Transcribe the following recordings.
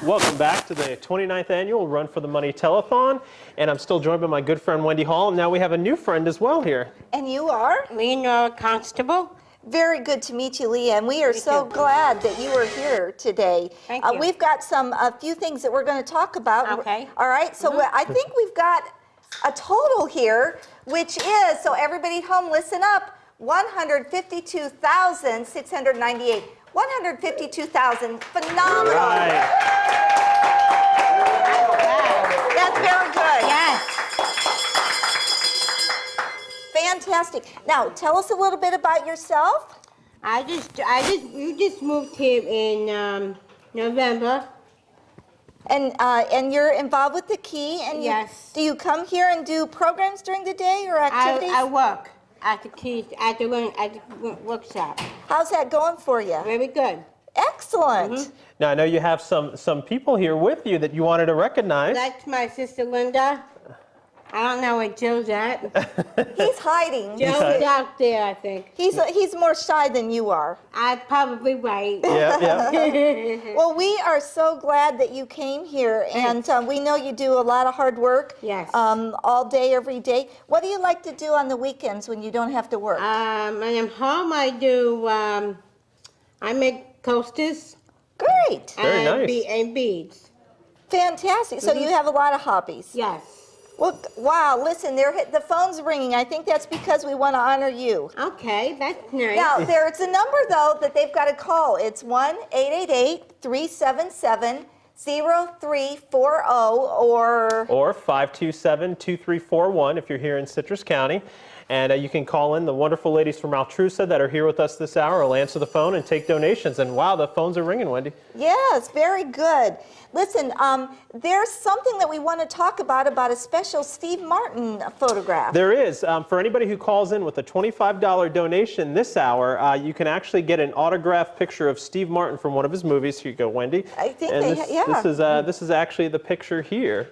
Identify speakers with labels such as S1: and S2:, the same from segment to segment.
S1: Welcome back to the 29th annual Run for the Money Telethon, and I'm still joined by my good friend Wendy Hall, and now we have a new friend as well here.
S2: And you are?
S3: Leonora Constable.
S2: Very good to meet you, Leah, and we are so glad that you are here today.
S3: Thank you.
S2: We've got a few things that we're going to talk about.
S3: Okay.
S2: All right, so I think we've got a total here, which is, so everybody at home, listen up, 152,698. 152,000, phenomenal.
S1: Right.
S2: That's very good.
S3: Yes.
S2: Fantastic. Now, tell us a little bit about yourself.
S3: You just moved here in November.
S2: And you're involved with the Key. And
S3: Yes.
S2: Do you come here and do programs during the day or activities?
S3: I work at the Keys at the workshop.
S2: How's that going for you?
S3: Very good.
S2: Excellent.
S1: Now I know you have some people here with you that you wanted to recognize.
S3: That's my sister Linda. I don't know where Joe's at.
S2: He's hiding.
S3: Joe's out there, I think.
S2: He's more shy than you are.
S3: I'm probably right.
S1: Yeah.
S2: Well, we are so glad that you came here, and we know you do a lot of hard work.
S3: Yes.
S2: All day, every day. What do you like to do on the weekends when you don't have to work?
S3: When I'm home, I do. I make coasters.
S2: Great.
S1: Very nice.
S3: And beads.
S2: Fantastic. So you have a lot of hobbies.
S3: Yes.
S2: Well, wow, listen, the phone's ringing. I think that's because we want to honor you.
S3: Okay, that's nice.
S2: Now, there's a number, though, that they've got to call. It's 1-888-377-0340
S1: Or 527-2341 if you're here in Citrus County. And you can call in. The wonderful ladies from Altrusa that are here with us this hour will answer the phone and take donations. And wow, the phones are ringing, Wendy.
S2: Yes, very good. Listen, there's something that we want to talk about a special Steve Martin photograph.
S1: There is. For anybody who calls in with a $25 donation this hour, you can actually get an autographed picture of Steve Martin from one of his movies. Here you go, Wendy.
S2: I think
S1: and
S2: yeah.
S1: This is actually the picture here.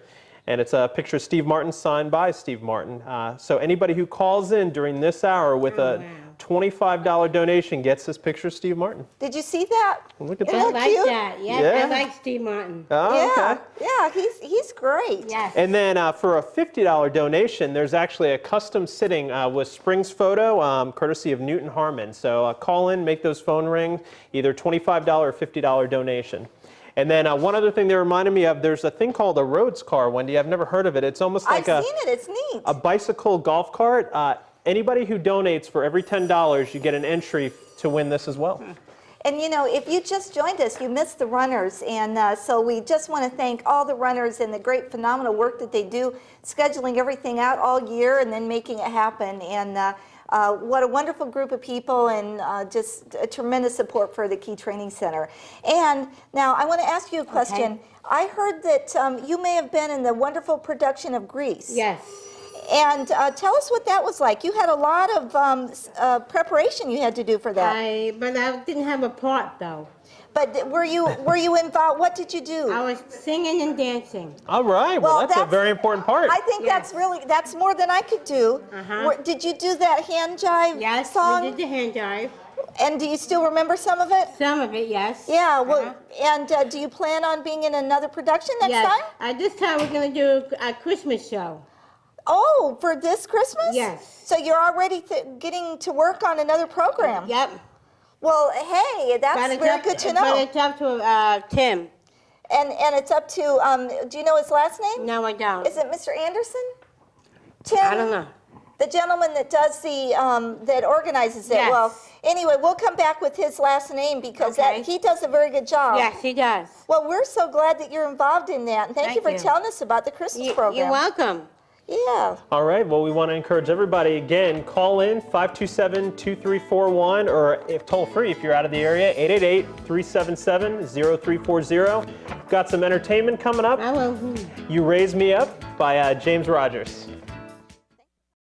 S1: And it's a picture of Steve Martin signed by Steve Martin. So anybody who calls in during this hour with a $25 donation gets this picture of Steve Martin.
S2: Did you see that?
S1: Look at
S2: Isn't
S1: that.
S3: I like
S2: cute?
S3: that. Yes,
S1: Yeah.
S3: I like Steve Martin.
S1: Oh,
S2: Yeah,
S1: okay.
S2: yeah, he's great.
S3: Yes.
S1: And then for a $50 donation, there's actually a custom sitting with Springs photo, courtesy of Newton Harmon. So call in, make those phone ring, either $25 or $50 donation. And then one other thing they reminded me of, there's a thing called a Rhodes car, Wendy. I've never heard of it. It's almost like
S2: I've seen it. It's neat.
S1: a bicycle golf cart. Anybody who donates for every $10, you get an entry to win this as well.
S2: And you know, if you just joined us, you missed the runners, and so we just want to thank all the runners and the great, phenomenal work that they do, scheduling everything out all year and then making it happen. And what a wonderful group of people, and just a tremendous support for the Key Training Center. And now I want to ask you a question.
S3: Okay.
S2: I heard that you may have been in the wonderful production of Grease.
S3: Yes.
S2: And tell us what that was like. You had a lot of preparation you had to do for that.
S3: But I didn't have a part though.
S2: But were you involved? What did you do?
S3: I was singing and dancing.
S1: All right. Well, that's a very important part.
S2: I think that's more than I could do. Did you do that hand jive song?
S3: Yes, we did the hand jive.
S2: And do you still remember some of it?
S3: Some of it, yes.
S2: Yeah. Well, and do you plan on being in another production next time?
S3: This time we're going to do a Christmas show.
S2: Oh, for this Christmas?
S3: Yes.
S2: So you're already getting to work on another program?
S3: Yep.
S2: Well, hey, that's very good to know.
S3: But it's up to Tim.
S2: And it's up to, do you know his last name?
S3: No, I don't.
S2: Is it Mr. Anderson? Tim?
S3: I don't know.
S2: The gentleman that does that organizes it.
S3: Yes.
S2: Well, anyway, we'll come back with his last name because he does a very good job.
S3: Yes, he does.
S2: Well, we're so glad that you're involved in that. And thank you for telling us about the Christmas program.
S3: You're welcome.
S2: Yeah.
S1: All right. Well, we want to encourage everybody, again, call in 527-2341, or if toll free if you're out of the area, 888-377-0340. Got some entertainment coming up.
S3: I will.
S1: You Raise Me Up by James Rogers.